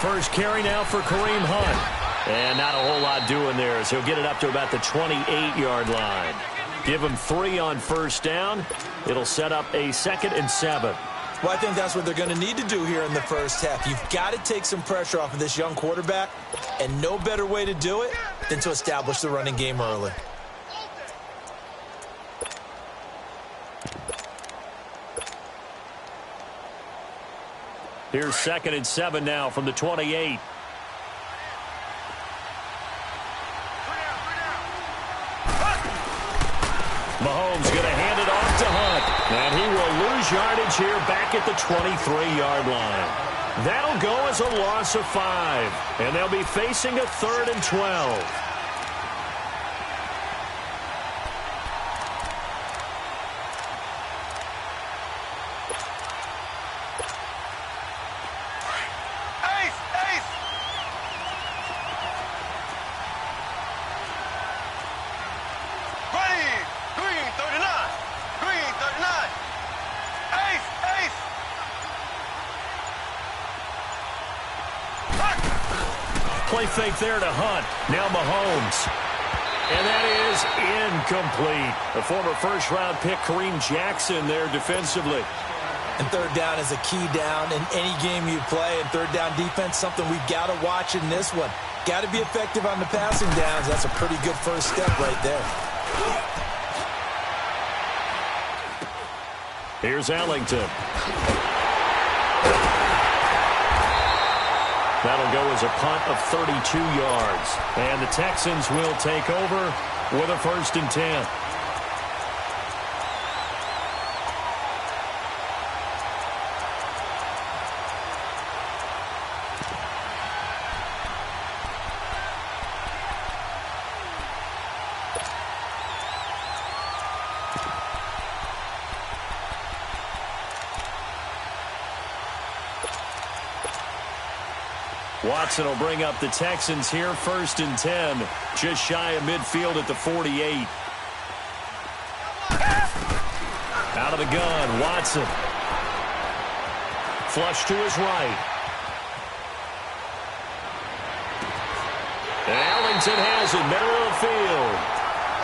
First carry now for Kareem Hunt. And not a whole lot doing there as he'll get it up to about the 28-yard line. Give him 3 on first down. It'll set up a 2nd and 7. Well, I think that's what they're going to need to do here in the first half. You've got to take some pressure off of this young quarterback, and no better way to do it than to establish the running game early. Here's 2nd and 7 now from the 28. Mahomes going to hand it off to Hunt. And he will lose yardage here back at the 23-yard line. That'll go as a loss of 5. And they'll be facing a 3rd and 12. Play fake there to Hunt. Now Mahomes. And that is incomplete. The former first-round pick, Kareem Jackson, there defensively. And third down is a key down in any game you play. And third down defense, something we've got to watch in this one. Got to be effective on the passing downs. That's a pretty good first step right there. Here's Ellington. That'll go as a punt of 32 yards. And the Texans will take over with a 1st and 10. Watson will bring up the Texans here, 1st and 10. Just shy of midfield at the 48. Out of the gun, Watson. Flush to his right. And Ellington has it, middle of the field.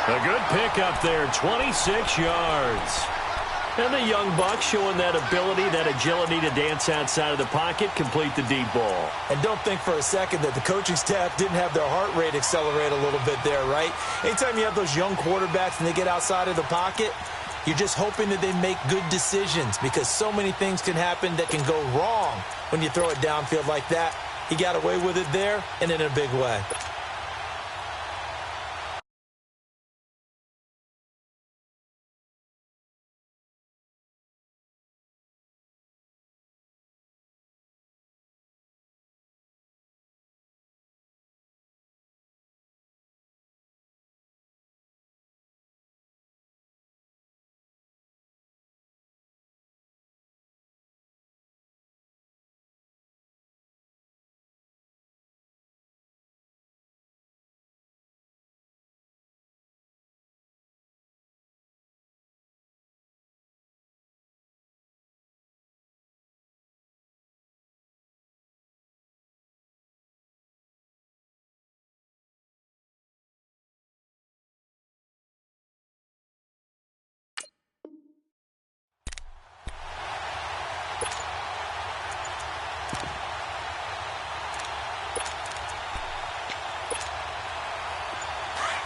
A good pickup there, 26 yards. And the young buck showing that ability, that agility to dance outside of the pocket, complete the deep ball. And don't think for a second that the coaching staff didn't have their heart rate accelerate a little bit there, right? Anytime you have those young quarterbacks and they get outside of the pocket, you're just hoping that they make good decisions because so many things can happen that can go wrong when you throw it downfield like that. He got away with it there and in a big way.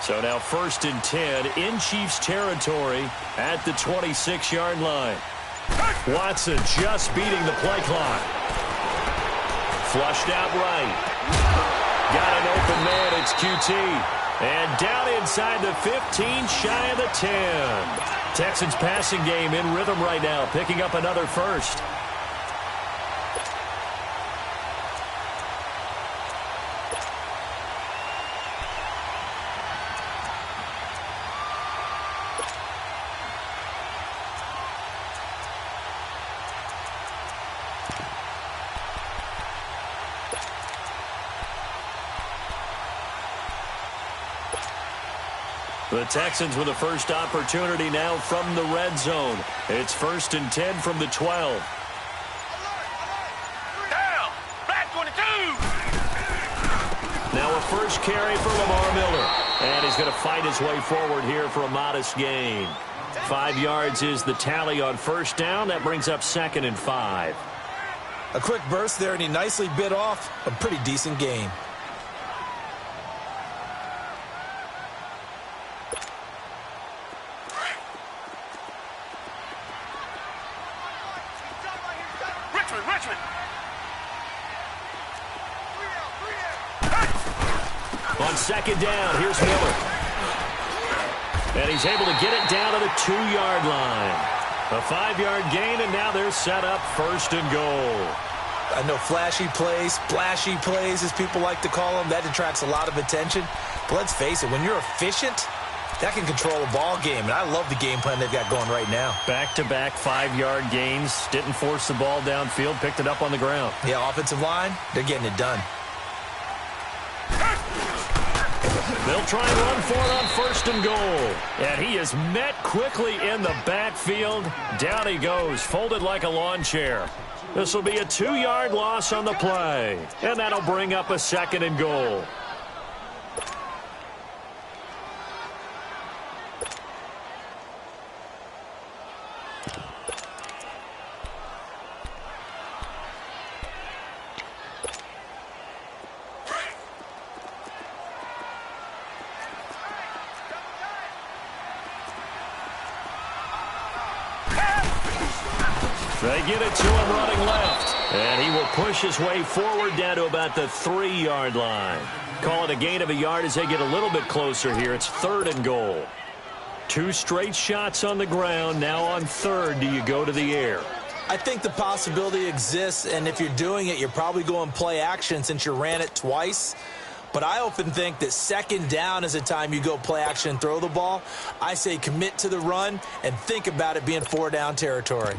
So now 1st and 10 in Chiefs territory at the 26-yard line. Watson just beating the play clock. Flushed out right. Got an open man. It's QT. And down inside the 15, shy of the 10. Texans passing game in rhythm right now, picking up another first. The Texans with the first opportunity now from the red zone. It's 1st and 10 from the 12. Down! Black 22! Now a first carry for Lamar Miller. And he's going to fight his way forward here for a modest gain. 5 yards is the tally on first down. That brings up 2nd and 5. A quick burst there, and he nicely bit off a pretty decent gain. Richmond! On 2nd down, here's Miller. And he's able to get it down to the 2-yard line. A 5-yard gain, and now they're set up 1st and goal. I know flashy plays, splashy plays, as people like to call them, that attracts a lot of attention. But let's face it, when you're efficient, that can control a ball game. And I love the game plan they've got going right now. Back-to-back 5-yard gains. Didn't force the ball downfield. Picked it up on the ground. Yeah, offensive line, they're getting it done. They'll try and run for it on 1st and goal. And he is met quickly in the backfield. Down he goes, folded like a lawn chair. This will be a 2-yard loss on the play. And that'll bring up a 2nd and goal. They get it to him running left. And he will push his way forward down to about the 3-yard line. Call it a gain of a yard as they get a little bit closer here. It's 3rd and goal. 2 straight shots on the ground. Now on 3rd, do you go to the air? I think the possibility exists, and if you're doing it, you're probably going play action since you ran it twice. But I often think that 2nd down is the time you go play action and throw the ball. I say commit to the run and think about it being 4-down territory.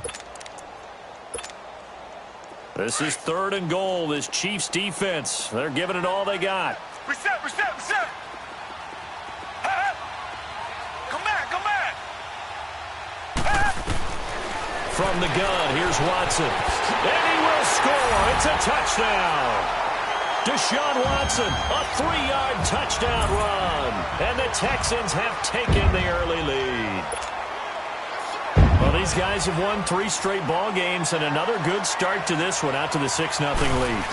This is 3rd and goal. This Chiefs defense, they're giving it all they got. Reset! Come back! From the gun, here's Watson. And he will score. It's a touchdown. Deshaun Watson, a 3-yard touchdown run. And the Texans have taken the early lead. Well, these guys have won 3 straight ball games, and another good start to this one, out to the 6-0 lead.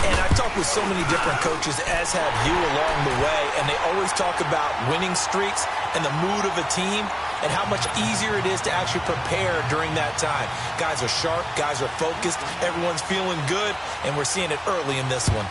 And I've talked with so many different coaches, as have you, along the way, and they always talk about winning streaks and the mood of a team and how much easier it is to actually prepare during that time. Guys are sharp, guys are focused, everyone's feeling good, and we're seeing it early in this one.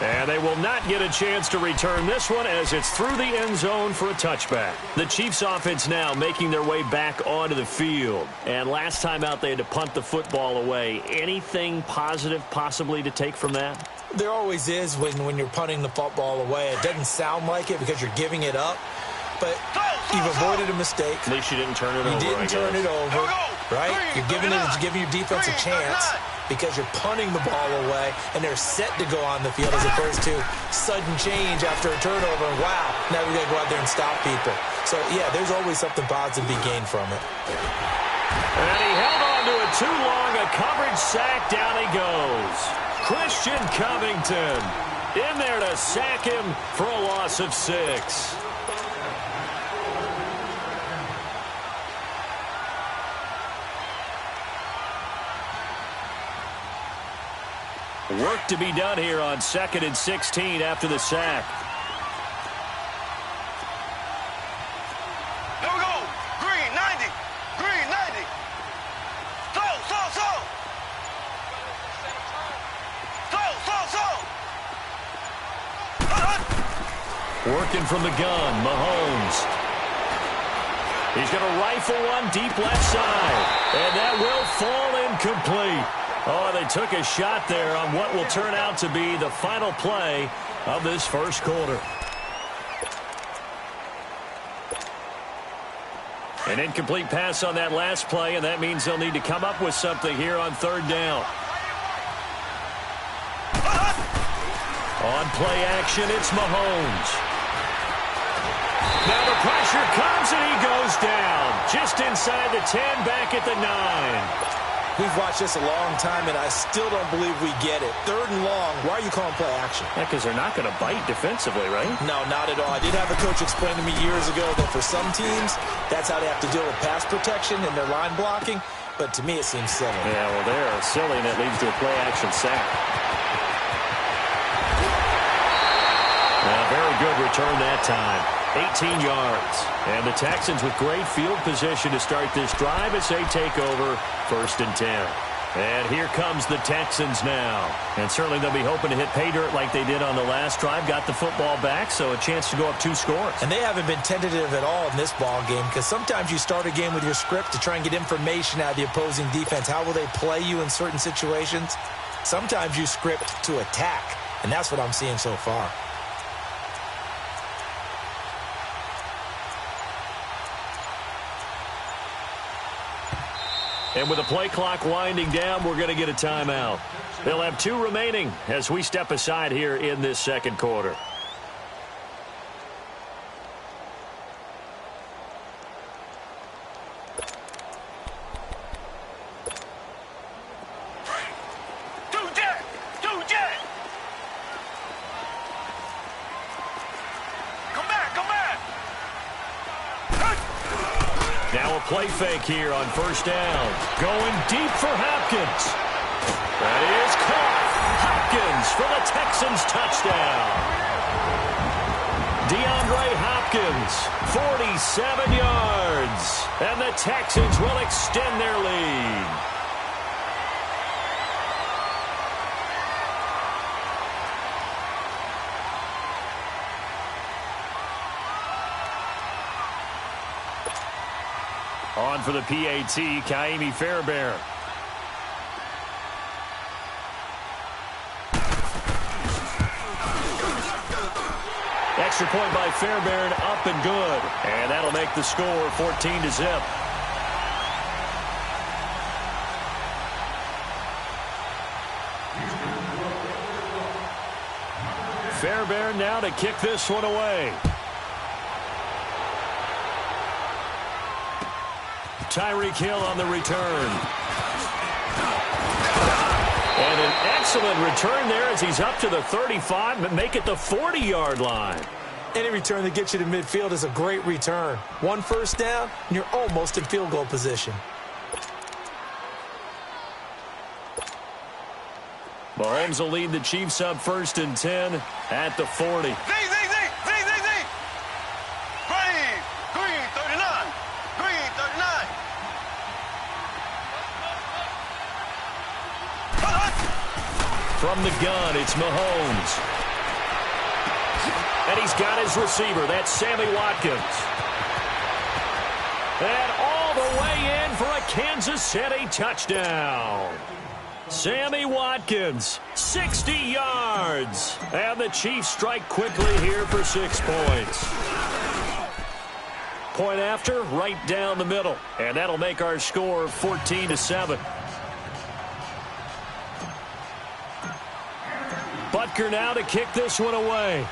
And they will not get a chance to return this one as it's through the end zone for a touchback. The Chiefs offense now making their way back onto the field. And last time out they had to punt the football away. Anything positive possibly to take from that? There always is when you're punting the football away. It doesn't sound like it because you're giving it up. But you've avoided a mistake. At least you didn't turn it over. You didn't turn it over, right? You're giving your defense a chance because you're punting the ball away, and they're set to go on the field as opposed to sudden change after a turnover. And wow, now we got to go out there and stop people. So, yeah, there's always something positive to be gained from it. And he held on to it too long. A coverage sack. Down he goes. Christian Covington in there to sack him for a loss of 6. Work to be done here on 2nd and 16 after the sack. There we go. Green 90. Working from the gun, Mahomes. He's going to rifle one deep left side. And that will fall incomplete. Oh, they took a shot there on what will turn out to be the final play of this first quarter. An incomplete pass on that last play, and that means they'll need to come up with something here on 3rd down. On play action, it's Mahomes. Now the pressure comes, and he goes down. Just inside the 10, back at the 9. We've watched this a long time, and I still don't believe we get it. 3rd and long, why are you calling play action? Yeah, because they're not going to bite defensively, right? No, not at all. I did have a coach explain to me years ago that for some teams, that's how they have to deal with pass protection and their line blocking. But to me, it seems silly. Yeah, well, they're silly, and it leads to a play action sack. Very good return that time. 18 yards. And the Texans with great field position to start this drive as they take over 1st and 10. And here comes the Texans now. And certainly they'll be hoping to hit pay dirt like they did on the last drive. Got the football back, so a chance to go up 2 scores. And they haven't been tentative at all in this ball game, because sometimes you start a game with your script to try and get information out of the opposing defense. How will they play you in certain situations? Sometimes you script to attack, and that's what I'm seeing so far. And with the play clock winding down, we're going to get a timeout. They'll have 2 remaining as we step aside here in this 2nd quarter. Now a play fake here on 1st down. Going deep for Hopkins. That is caught. Hopkins for the Texans touchdown. DeAndre Hopkins, 47 yards. And the Texans will extend their lead. On for the PAT, Kaimi Fairbairn. Extra point by Fairbairn, up and good. And that'll make the score 14-0. Fairbairn now to kick this one away. Tyreek Hill on the return. And an excellent return there as he's up to the 35, but make it the 40-yard line. Any return that gets you to midfield is a great return. 1 first down, and you're almost in field goal position. Mahomes will lead the Chiefs up 1st and 10 at the 40. From the gun, it's Mahomes. And he's got his receiver. That's Sammy Watkins. And all the way in for a Kansas City touchdown. Sammy Watkins, 60 yards. And the Chiefs strike quickly here for 6 points. Point after, right down the middle. And that'll make our score 14-7. Butker now to kick this one away.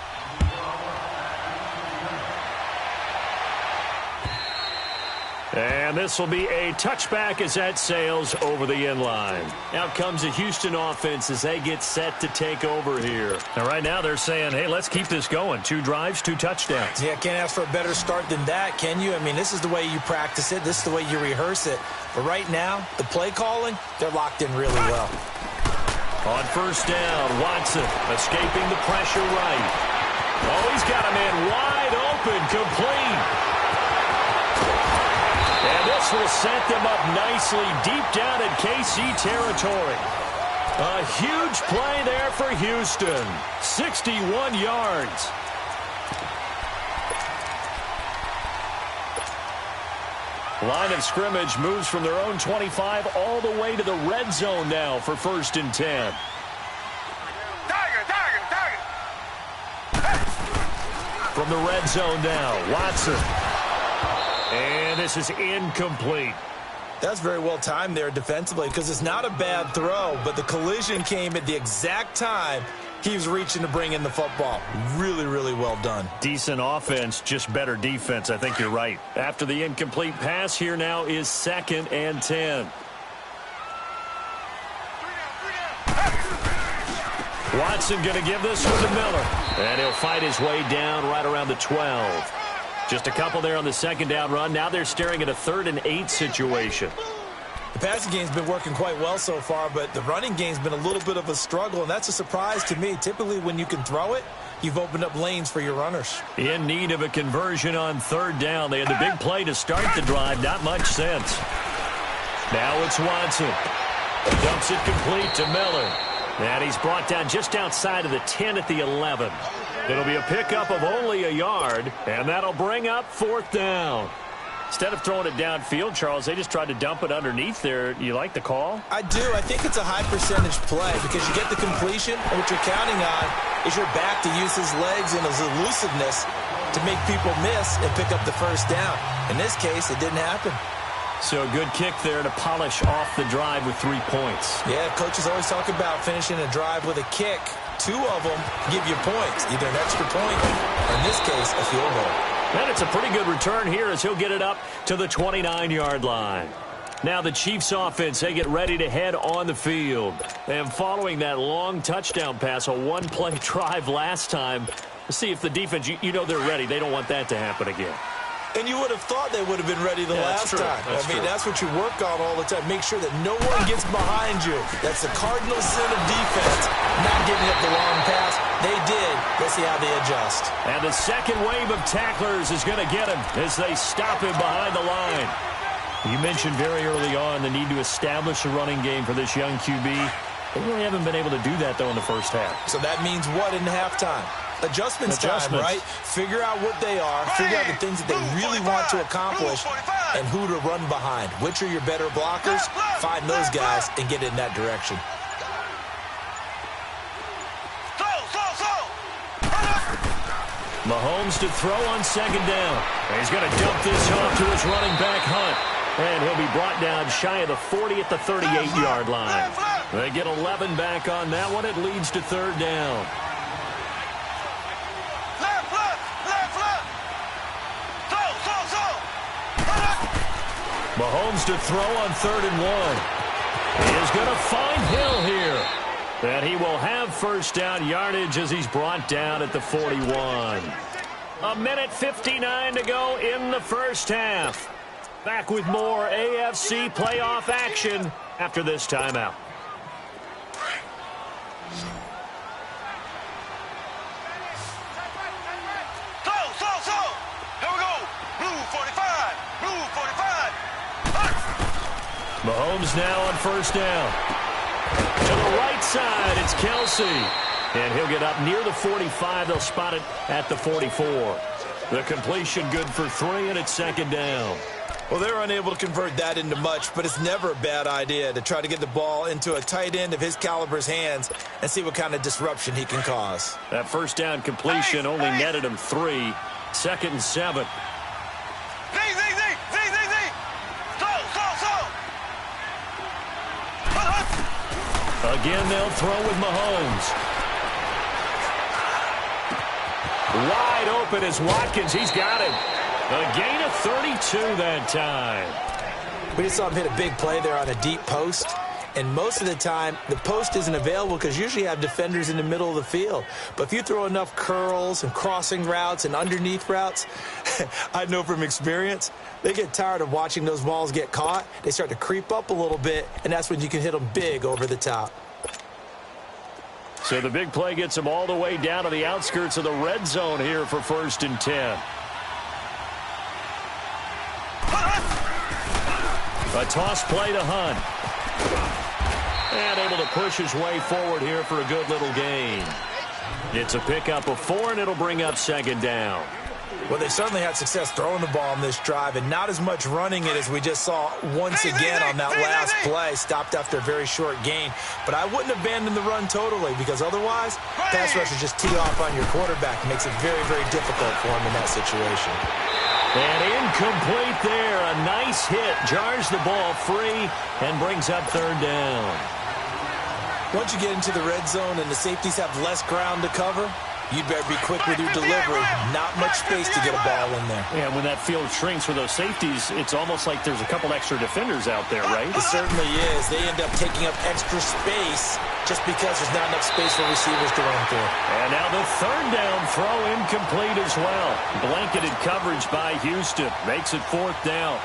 And this will be a touchback as that sails over the end line. Out comes the Houston offense as they get set to take over here. And right now they're saying, hey, let's keep this going. 2 drives, 2 touchdowns. Yeah, can't ask for a better start than that, can you? I mean, this is the way you practice it. This is the way you rehearse it. But right now, the play calling, they're locked in really well. On 1st down, Watson escaping the pressure right. Oh, he's got a man wide open, complete. And this will set them up nicely deep down in KC territory. A huge play there for Houston. 61 yards. Line of scrimmage moves from their own 25 all the way to the red zone now for 1st and 10. From the red zone now, Watson. And this is incomplete. That's very well timed there defensively, because it's not a bad throw, but the collision came at the exact time He was reaching to bring in the football. Really, really well done. Decent offense, just better defense. I think you're right. After the incomplete pass, here now is 2nd and 10. Watson going to give this one to Miller. And he'll fight his way down right around the 12. Just a couple there on the 2nd down run. Now they're staring at a 3rd and 8 situation. The passing game's been working quite well so far, but the running game's been a little bit of a struggle, and that's a surprise to me. Typically, when you can throw it, you've opened up lanes for your runners. In need of a conversion on 3rd down. They had the big play to start the drive. Not much sense. Now it's Watson. Dumps it complete to Miller. And he's brought down just outside of the 10 at the 11. It'll be a pickup of only a yard, and that'll bring up 4th down. Instead of throwing it downfield, Charles, they just tried to dump it underneath there. You like the call? I do. I think it's a high percentage play because you get the completion, and what you're counting on is your back to use his legs and his elusiveness to make people miss and pick up the 1st down. In this case, it didn't happen. So a good kick there to polish off the drive with 3 points. Yeah, coaches always talk about finishing a drive with a kick. 2 of them give you points, either an extra point or, in this case, a field goal. And it's a pretty good return here as he'll get it up to the 29-yard line. Now the Chiefs offense, they get ready to head on the field. And following that long touchdown pass, a one-play drive last time, let's see if the defense, you know they're ready. They don't want that to happen again. And you would have thought they would have been ready the last time. That's what you work on all the time. Make sure that no one gets behind you. That's the cardinal sin of defense, not giving up the long pass. They did. Let's see how they adjust. And the second wave of tacklers is going to get him as they stop him behind the line. You mentioned very early on the need to establish a running game for this young QB. They really haven't been able to do that, though, in the first half. So that means what in halftime? Adjustments time, right? Figure out what they are, figure out the things that they really want to accomplish, and who to run behind. Which are your better blockers? Find those guys and get in that direction. Mahomes to throw on 2nd down. He's going to dump this off to his running back, Hunt. And he'll be brought down shy of the 40 at the 38-yard line. They get 11 back on that one. It leads to 3rd down. Mahomes to throw on 3rd and 1. He is going to find Hill here. And he will have 1st down yardage as he's brought down at the 41. 1:59 to go in the first half. Back with more AFC playoff action after this timeout. Mahomes now on 1st down. To the right side, it's Kelsey. And he'll get up near the 45. They'll spot it at the 44. The completion good for 3, and it's 2nd down. Well, they're unable to convert that into much, but it's never a bad idea to try to get the ball into a tight end of his caliber's hands and see what kind of disruption he can cause. That 1st down completion only netted him 3. 2nd and 7. Again, they'll throw with Mahomes. Wide open is Watkins. He's got him. A gain of 32 that time. We just saw him hit a big play there on a deep post. And most of the time, the post isn't available because usually you have defenders in the middle of the field. But if you throw enough curls and crossing routes and underneath routes, I know from experience, they get tired of watching those balls get caught. They start to creep up a little bit, and that's when you can hit them big over the top. So the big play gets them all the way down to the outskirts of the red zone here for 1st and 10. A toss play to Hunt. And able to push his way forward here for a good little gain. It's a pickup of 4, and it'll bring up 2nd down. Well, they certainly had success throwing the ball on this drive, and not as much running it as we just saw once again on that last play. Stopped after a very short gain. But I wouldn't abandon the run totally, because otherwise, pass rushers just tee off on your quarterback. It makes it very, very difficult for him in that situation. And incomplete there. A nice hit. Jars the ball free and brings up 3rd down. Once you get into the red zone and the safeties have less ground to cover, you better be quick with your delivery. Not much space to get a ball in there. Yeah, when that field shrinks for those safeties, it's almost like there's a couple extra defenders out there, right? It certainly is. They end up taking up extra space just because there's not enough space for receivers to run through. And now the third down throw incomplete as well. Blanketed coverage by Houston. Makes it fourth down.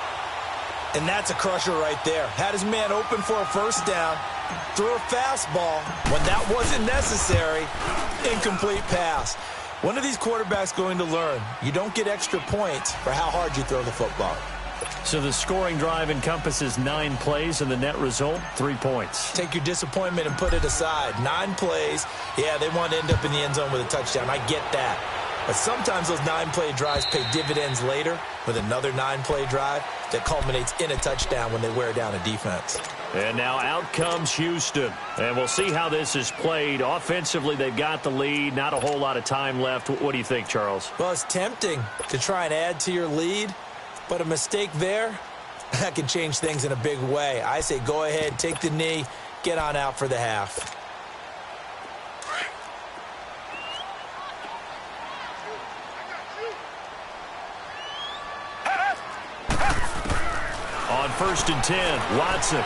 And that's a crusher right there. Had his man open for a first down. Threw a fastball when that wasn't necessary. Incomplete pass. One of these quarterbacks going to learn. You don't get extra points for how hard you throw the football. So the scoring drive encompasses 9 plays, and the net result, 3 points. Take your disappointment and put it aside. 9 plays. Yeah, they want to end up in the end zone with a touchdown. I get that. But sometimes those 9-play drives pay dividends later with another 9-play drive that culminates in a touchdown when they wear down a defense. And now out comes Houston. And we'll see how this is played. Offensively, they've got the lead. Not a whole lot of time left. What do you think, Charles? Well, it's tempting to try and add to your lead, but a mistake there, that can change things in a big way. I say go ahead, take the knee, get on out for the half. On 1st and 10, Watson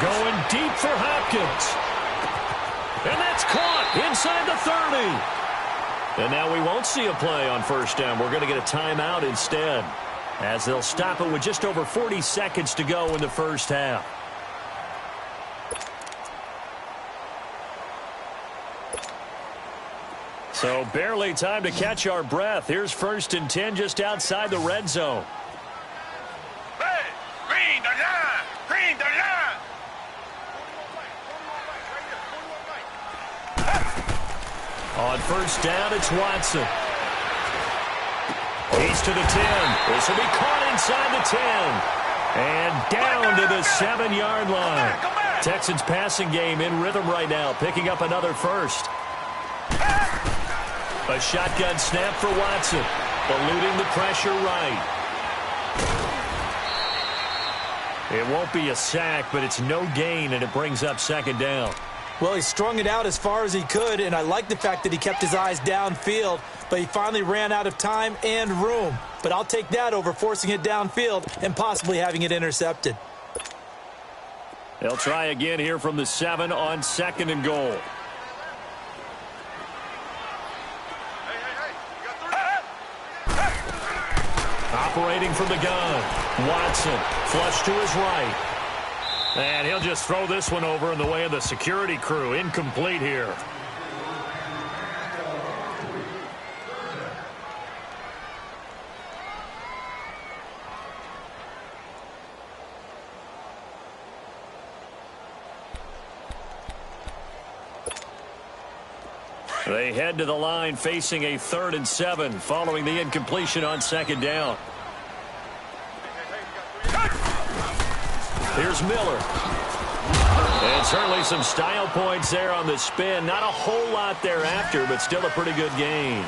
going deep for Hopkins. And that's caught inside the 30. And now we won't see a play on first down. We're going to get a timeout instead, as they'll stop it with just over 40 seconds to go in the first half. So barely time to catch our breath. Here's 1st and 10 just outside the red zone. Hey, green the line! Green the line! On first down, it's Watson. He's to the 10. This will be caught inside the 10. And down to the 7-yard line. Texans passing game in rhythm right now, picking up another first. A shotgun snap for Watson. Eluding the pressure right. It won't be a sack, but it's no gain, and it brings up 2nd down. Well, he strung it out as far as he could, and I like the fact that he kept his eyes downfield, but he finally ran out of time and room. But I'll take that over forcing it downfield and possibly having it intercepted. They'll try again here from the 7 on 2nd and goal. Operating from the gun, Watson, flush to his right. And he'll just throw this one over in the way of the security crew. Incomplete here. They head to the line facing a 3rd and 7 following the incompletion on 2nd down. Here's Miller. And certainly some style points there on the spin. Not a whole lot thereafter, but still a pretty good gain.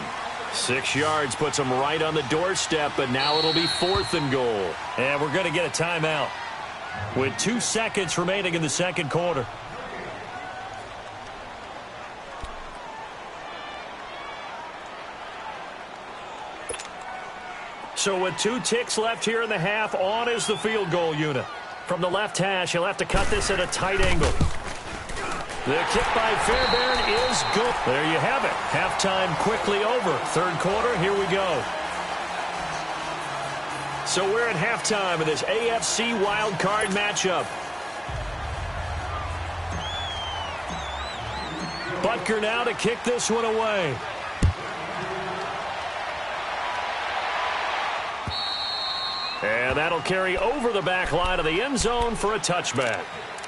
6 yards puts them right on the doorstep, but now it'll be 4th and goal. And we're going to get a timeout with 2 seconds remaining in the 2nd quarter. So with 2 ticks left here in the half, on is the field goal unit. From the left hash, he'll have to cut this at a tight angle. The kick by Fairbairn is good. There you have it. Halftime quickly over. 3rd quarter, here we go. So we're at halftime of this AFC wildcard matchup. Butker now to kick this one away. And that'll carry over the back line of the end zone for a touchback.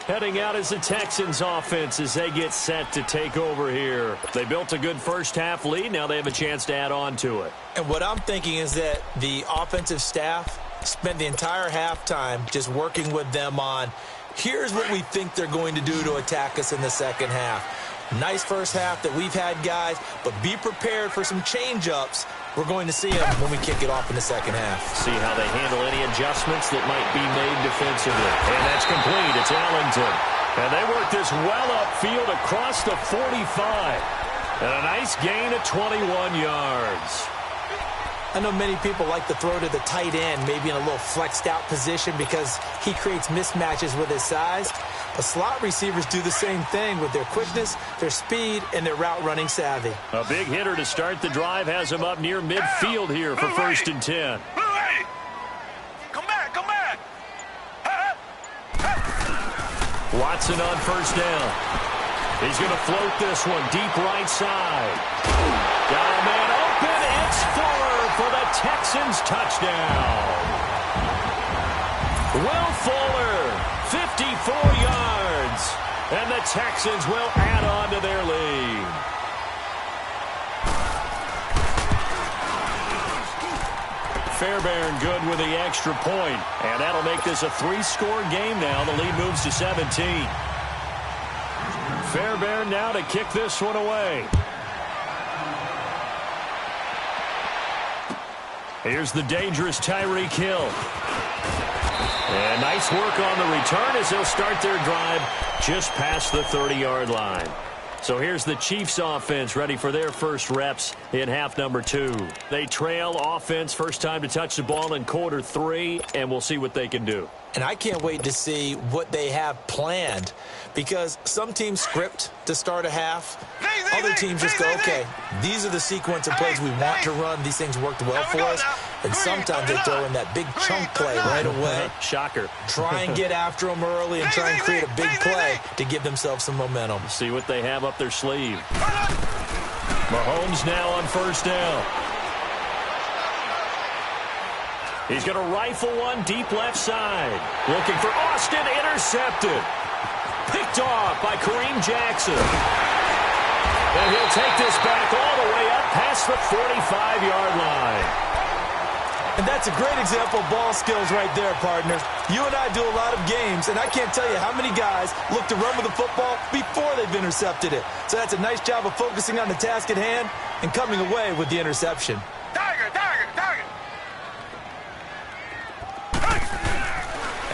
Heading out is the Texans offense as they get set to take over here. They built a good first half lead. Now they have a chance to add on to it. And what I'm thinking is that the offensive staff spent the entire halftime just working with them on, here's what we think they're going to do to attack us in the second half. Nice first half that we've had, guys, but be prepared for some change-ups. We're going to see them when we kick it off in the second half. See how they handle any adjustments that might be made defensively. And that's complete. It's Allington. And they work this well upfield across the 45. And a nice gain of 21 yards. I know many people like to throw to the tight end, maybe in a little flexed out position because he creates mismatches with his size. But slot receivers do the same thing with their quickness, their speed, and their route running savvy. A big hitter to start the drive has him up near midfield here for 1st and 10. Come back, come back. Watson on 1st down. He's going to float this one deep right side. Got a man open. It's Fuller for the Texans touchdown. Will Fuller, 54 yards. And the Texans will add on to their lead. Fairbairn good with the extra point. And that'll make this a 3-score game now. The lead moves to 17. Fairbairn now to kick this one away. Here's the dangerous Tyreek Hill. And nice work on the return as they'll start their drive just past the 30-yard line. So here's the Chiefs offense ready for their first reps in half number 2. They trail offense first time to touch the ball in quarter 3, and we'll see what they can do. And I can't wait to see what they have planned because some teams script to start a half. Other teams just go, okay, these are the sequence of plays we want to run. These things worked well for us. And sometimes they throw in that big chunk play right away. Shocker. Try and get after them early and try and create a big play to give themselves some momentum. See what they have up their sleeve. Mahomes now on 1st down. He's going to rifle one deep left side. Looking for Austin, intercepted. Picked off by Kareem Jackson. And he'll take this back all the way up past the 45-yard line. And that's a great example of ball skills right there, partner. You and I do a lot of games, and I can't tell you how many guys look to run with the football before they've intercepted it. So that's a nice job of focusing on the task at hand and coming away with the interception. Target, target, target.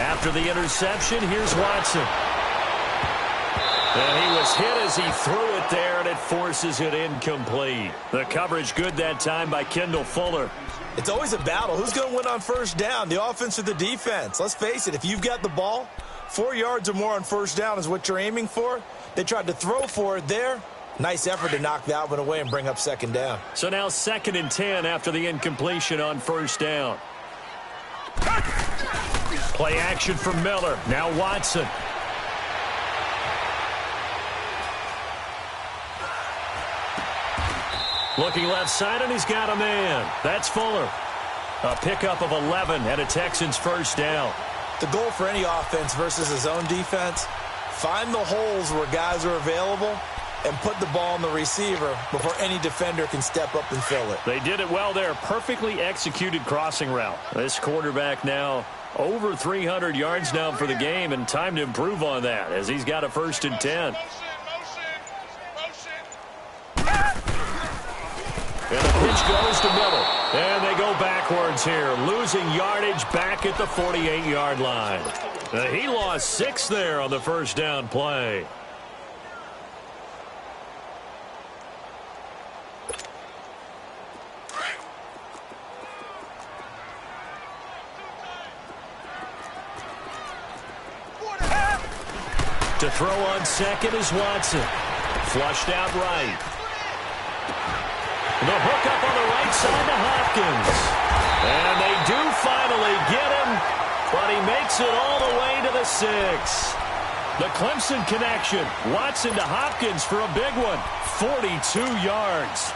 After the interception, here's Watson. And he was hit as he threw it there, and it forces it incomplete. The coverage good that time by Kendall Fuller. It's always a battle. Who's going to win on 1st down, the offense or the defense? Let's face it, if you've got the ball, 4 yards or more on 1st down is what you're aiming for. They tried to throw for it there. Nice effort to knock that one away and bring up 2nd down. So now 2nd and 10 after the incompletion on 1st down. Play action for Miller. Now Watson. Looking left side, and he's got a man. That's Fuller. A pickup of 11 and a Texans 1st down. The goal for any offense versus his own defense, find the holes where guys are available and put the ball on the receiver before any defender can step up and fill it. They did it well there. Perfectly executed crossing route. This quarterback now over 300 yards now for the game, and time to improve on that as he's got a 1st and 10. And the pitch goes to Miller. And they go backwards here, losing yardage back at the 48-yard line. He lost 6 there on the 1st down play. To throw on 2nd is Watson. Flushed out right. The hook up on the right side to Hopkins. And they do finally get him, but he makes it all the way to the 6. The Clemson connection. Watson to Hopkins for a big one. 42 yards.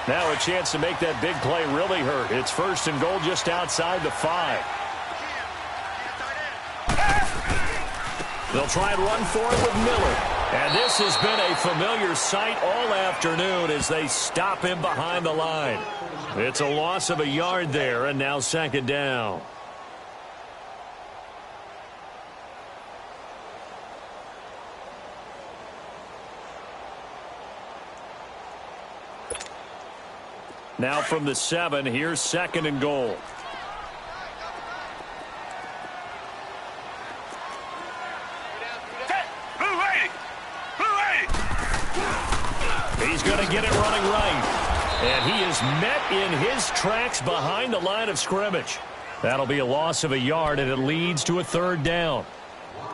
Now a chance to make that big play really hurt. It's 1st and goal just outside the 5. They'll try and run for it with Miller. And this has been a familiar sight all afternoon as they stop him behind the line. It's a loss of a yard there, and now 2nd down. Now from the 7, here's 2nd and goal. Move going to get it running right. And he is met in his tracks behind the line of scrimmage. That'll be a loss of a yard, and it leads to a third down.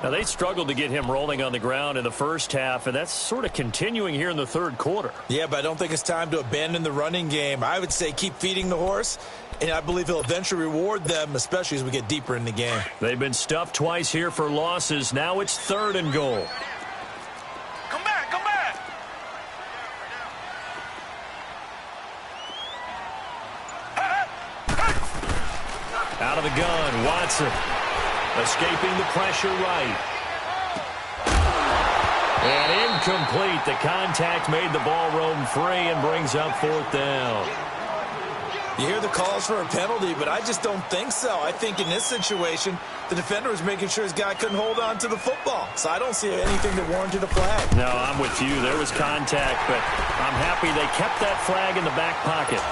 Now, they struggled to get him rolling on the ground in the first half, and that's sort of continuing here in the third quarter. Yeah, but I don't think it's time to abandon the running game. I would say keep feeding the horse, and I believe he'll eventually reward them, especially as we get deeper in the game. They've been stuffed twice here for losses. Now it's 3rd and goal. Come back, come back. Out of the gun, Watson. Escaping the pressure right. And incomplete. The contact made the ball roam free and brings up 4th down. You hear the calls for a penalty, but I just don't think so. I think in this situation, the defender was making sure his guy couldn't hold on to the football. So I don't see anything that warranted a flag. No, I'm with you. There was contact, but I'm happy they kept that flag in the back pocket.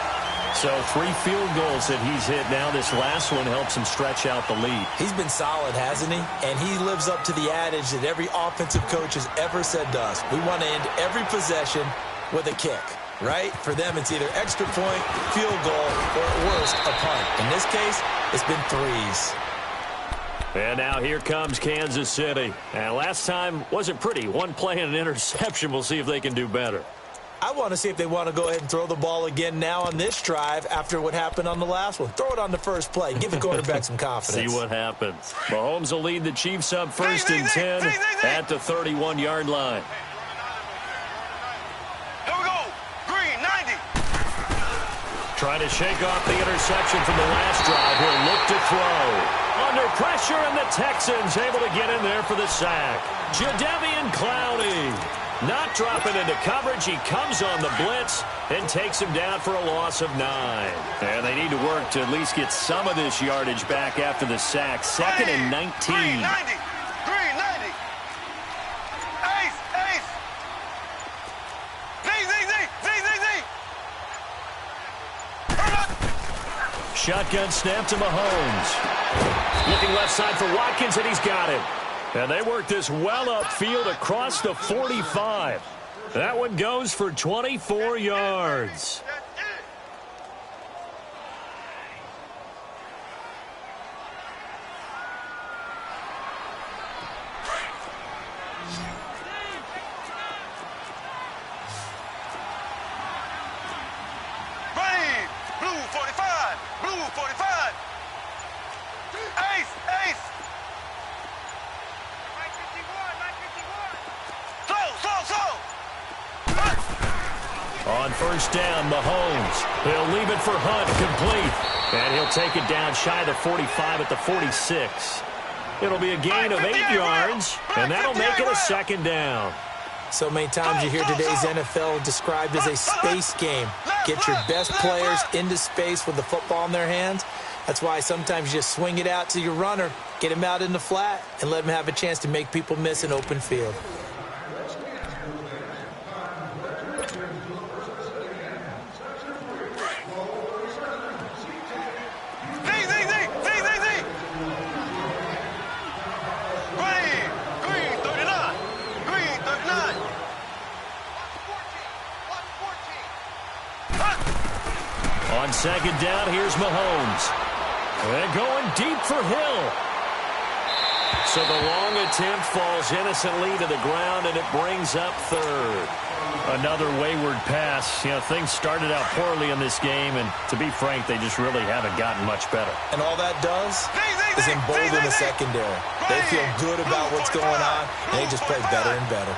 So 3 field goals that he's hit now. This last one helps him stretch out the lead. He's been solid, hasn't he? And he lives up to the adage that every offensive coach has ever said to us. We want to end every possession with a kick, right? For them, it's either extra point, field goal, or at worst, a punt. In this case, it's been 3s. And now here comes Kansas City. And last time wasn't pretty. 1 play and an interception. We'll see if they can do better. I want to see if they want to go ahead and throw the ball again now on this drive after what happened on the last one. Throw it on the first play. Give the quarterback some confidence. See what happens. Mahomes will lead the Chiefs up 1st and 10 at the 31-yard line. Here we go. Green, 90. Trying to shake off the interception from the last drive. He'll look to throw. Under pressure, and the Texans able to get in there for the sack. Jadeveon Clowney. Not dropping into coverage. He comes on the blitz and takes him down for a loss of 9. And they need to work to at least get some of this yardage back after the sack. 2nd and 19. Green, 90. Green, 90. Ace, ace. Z, Z, Z, Z, Z, Z. Shotgun snap to Mahomes. Looking left side for Watkins, and he's got it. And they work this well upfield across the 45. That one goes for 24 yards. Ready. Blue 45. Blue 45. Ace, ace. On 1st down, Mahomes. He'll leave it for Hunt, complete. And he'll take it down shy of the 45 at the 46. It'll be a gain of 8 yards, and that'll make it a 2nd down. So many times you hear today's NFL described as a space game. Get your best players into space with the football in their hands. That's why sometimes you just swing it out to your runner, get him out in the flat, and let him have a chance to make people miss an open field. On 2nd down, here's Mahomes. And going deep for Hill. So the long attempt falls innocently to the ground, and it brings up 3rd. Another wayward pass. You know, things started out poorly in this game, and to be frank, they just really haven't gotten much better. And all that does is embolden the secondary. They feel good about what's going on, and they just play better and better.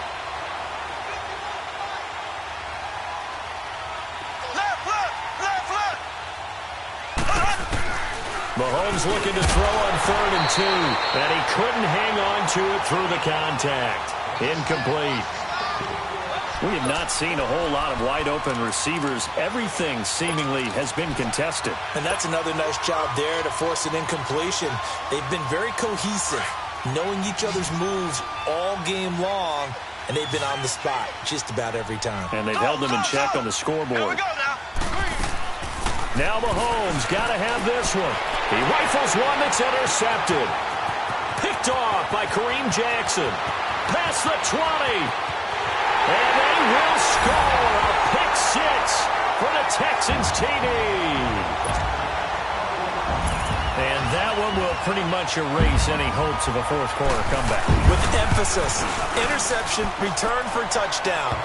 Mahomes looking to throw on 3rd and 2, and he couldn't hang on to it through the contact. Incomplete. We have not seen a whole lot of wide-open receivers. Everything seemingly has been contested. And that's another nice job there to force an incompletion. They've been very cohesive, knowing each other's moves all game long, and they've been on the spot just about every time. And they've held them in check on the scoreboard. Now Mahomes got to have this one. He rifles one that's intercepted. Picked off by Kareem Jackson. Past the 20. And they will score a pretty much erase any hopes of a fourth-quarter comeback. With emphasis, interception, return for touchdown.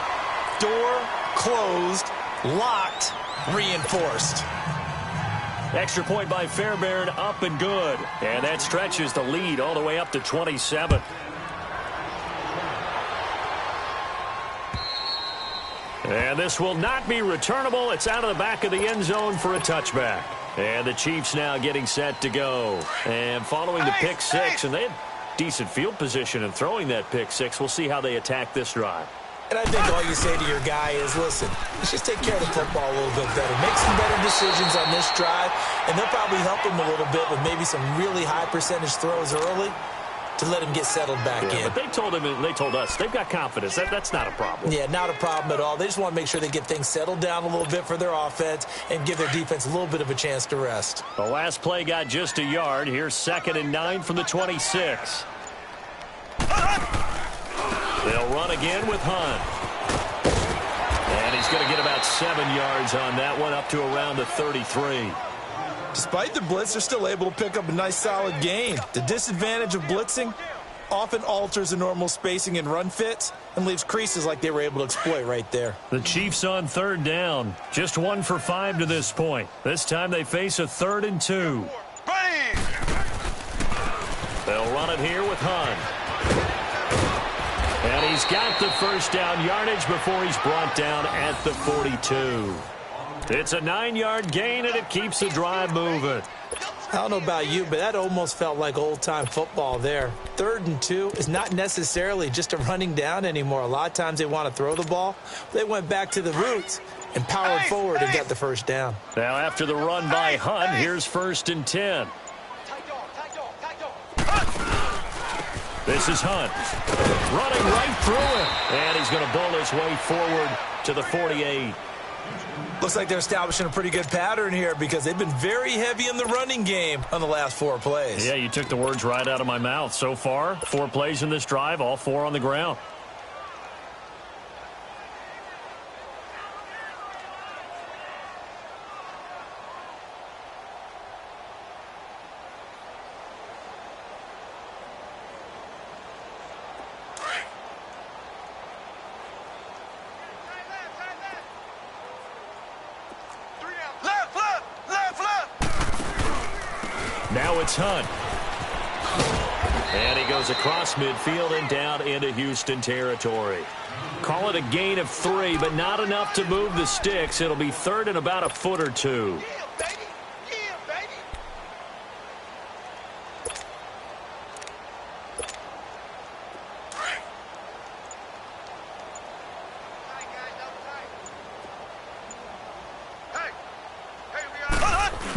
Door closed, locked, reinforced. Extra point by Fairbairn, up and good. And that stretches the lead all the way up to 27. And this will not be returnable. It's out of the back of the end zone for a touchback. And the Chiefs now getting set to go. And following the pick six, and they had decent field position in throwing that pick six. We'll see how they attack this drive. And I think all you say to your guy is, listen, let's just take care of the football a little bit better. Make some better decisions on this drive, and they'll probably help him a little bit with maybe some really high percentage throws early to let him get settled back in. But they told him, and they told us, they've got confidence. That's not a problem. Yeah, not a problem at all. They just want to make sure they get things settled down a little bit for their offense and give their defense a little bit of a chance to rest. The last play got just a yard. Here's 2nd and 9 from the 26. They'll run again with Hunt. And he's going to get about 7 yards on that one, up to around the 33. Despite the blitz, they're still able to pick up a nice, solid gain. The disadvantage of blitzing often alters the normal spacing and run fits and leaves creases like they were able to exploit right there. The Chiefs on 3rd down. Just 1 for 5 to this point. This time they face a 3rd and 2. They'll run it here with Hunt. And he's got the first down yardage before he's brought down at the 42. It's a 9-yard gain, and it keeps the drive moving. I don't know about you, but that almost felt like old-time football there. 3rd and 2 is not necessarily just a running down anymore. A lot of times they want to throw the ball. They went back to the roots and powered forward and got the first down. Now after the run by Hunt, here's 1st and 10. This is Hunt, running right through him, and he's going to bowl his way forward to the 48. Looks like they're establishing a pretty good pattern here because they've been very heavy in the running game on the last 4 plays. Yeah, you took the words right out of my mouth. So far, 4 plays in this drive, all 4 on the ground. Now it's Hunt. And he goes across midfield and down into Houston territory. Call it a gain of 3, but not enough to move the sticks. It'll be 3rd and about a foot or 2.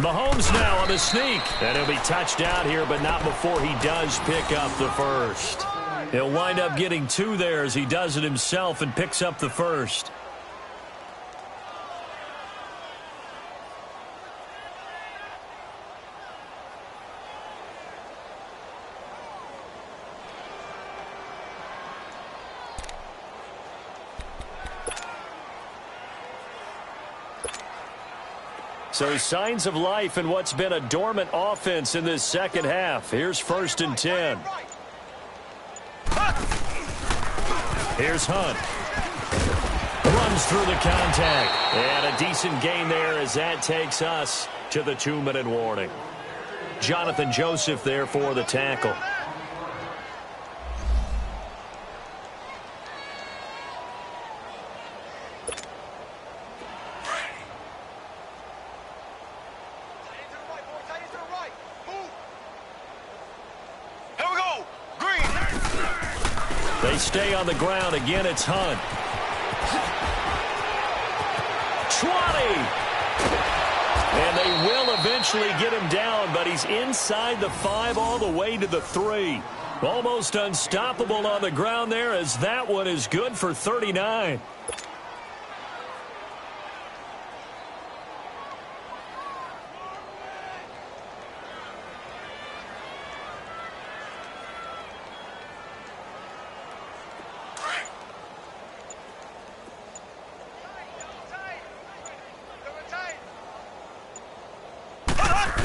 Mahomes now on the sneak. And he'll be touched down here, but not before he does pick up the first. He'll wind up getting 2 there as he does it himself and picks up the first. So signs of life in what's been a dormant offense in this second half. Here's 1st and 10. Here's Hunt. Runs through the contact. And a decent gain there as that takes us to the 2-minute warning. Jonathan Joseph there for the tackle. They stay on the ground. Again, it's Hunt. 20. And they will eventually get him down, but he's inside the 5 all the way to the 3. Almost unstoppable on the ground there as that one is good for 39.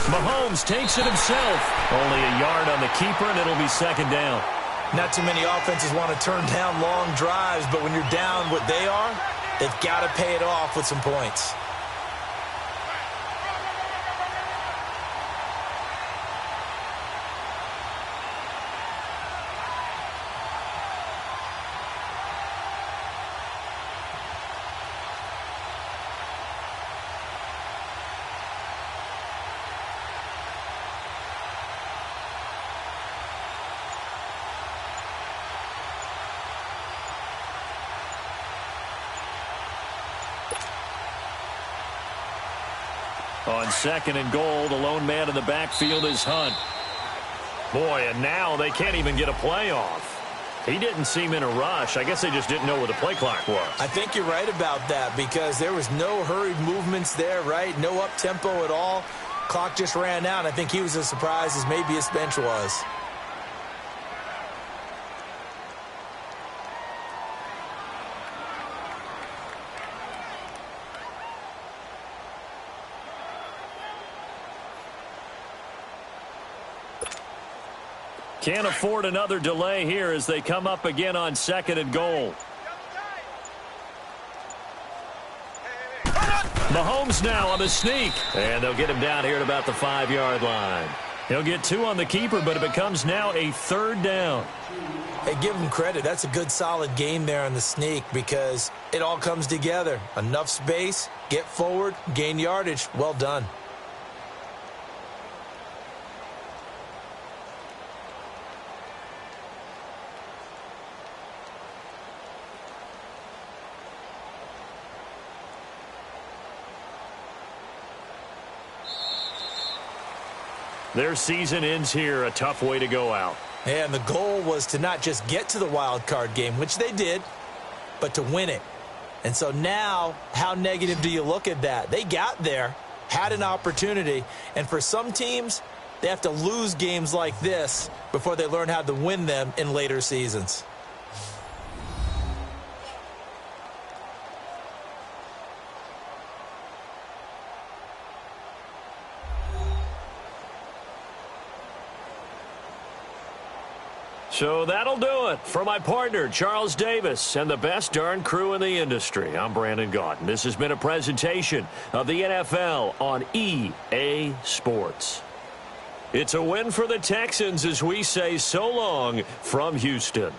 Mahomes takes it himself. Only a yard on the keeper, and it'll be second down. Not too many offenses want to turn down long drives, but when you're down what they are, they've got to pay it off with some points. On second and goal, the lone man in the backfield is Hunt. Boy, and now they can't even get a play off. He didn't seem in a rush. I guess they just didn't know where the play clock was. I think you're right about that because there was no hurried movements there, right? No up-tempo at all. Clock just ran out. I think he was as surprised as maybe his bench was. Can't afford another delay here as they come up again on second and goal. Mahomes now on the sneak. And they'll get him down here at about the 5-yard line. He'll get 2 on the keeper, but it becomes now a third down. Hey, give him credit. That's a good, solid game there on the sneak because it all comes together. Enough space, get forward, gain yardage. Well done. Their season ends here, a tough way to go out. And the goal was to not just get to the wild card game, which they did, but to win it. And so now, how negative do you look at that? They got there, had an opportunity, and for some teams, they have to lose games like this before they learn how to win them in later seasons. So that'll do it. For my partner, Charles Davis, and the best darn crew in the industry, I'm Brandon Gaudin. This has been a presentation of the NFL on EA Sports. It's a win for the Texans as we say so long from Houston.